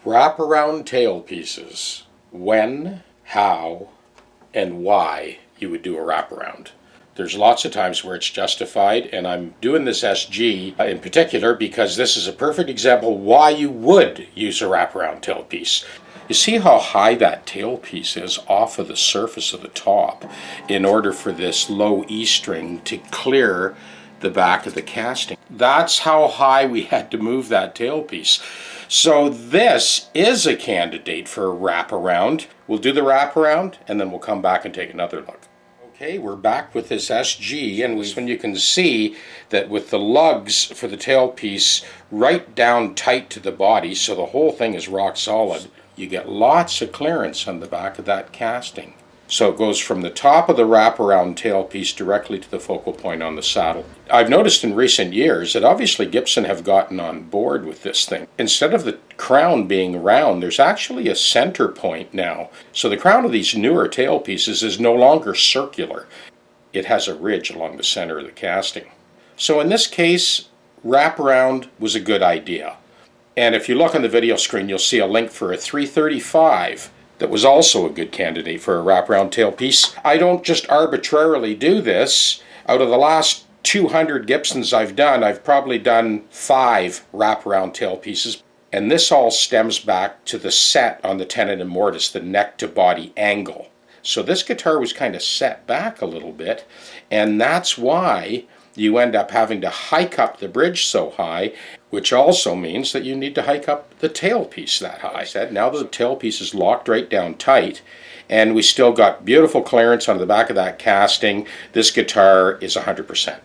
Wraparound tailpieces. When, how, and why you would do a wraparound. There's lots of times where it's justified, and I'm doing this SG in particular because this is a perfect example why you would use a wraparound tailpiece. You see how high that tailpiece is off of the surface of the top in order for this low E string to clear the back of the casting. That's how high we had to move that tailpiece. So this is a candidate for a wraparound. We'll do the wraparound and then we'll come back and take another look. Okay, we're back with this SG, and when you can see that with the lugs for the tailpiece right down tight to the body, so the whole thing is rock solid, you get lots of clearance on the back of that casting. So it goes from the top of the wraparound tailpiece directly to the focal point on the saddle. I've noticed in recent years that obviously Gibson have gotten on board with this thing. Instead of the crown being round, there's actually a center point now. So the crown of these newer tailpieces is no longer circular. It has a ridge along the center of the casting. So in this case, wraparound was a good idea. And if you look on the video screen, you'll see a link for a 335 that was also a good candidate for a wraparound tailpiece. I don't just arbitrarily do this. Out of the last 200 Gibsons I've done, I've probably done 5 wraparound tailpieces. And this all stems back to the set on the tenon and mortise, the neck to body angle. So this guitar was kind of set back a little bit, and that's why you end up having to hike up the bridge so high, which also means that you need to hike up the tailpiece that high. Now the tailpiece is locked right down tight, and we still got beautiful clearance on the back of that casting. This guitar is 100%.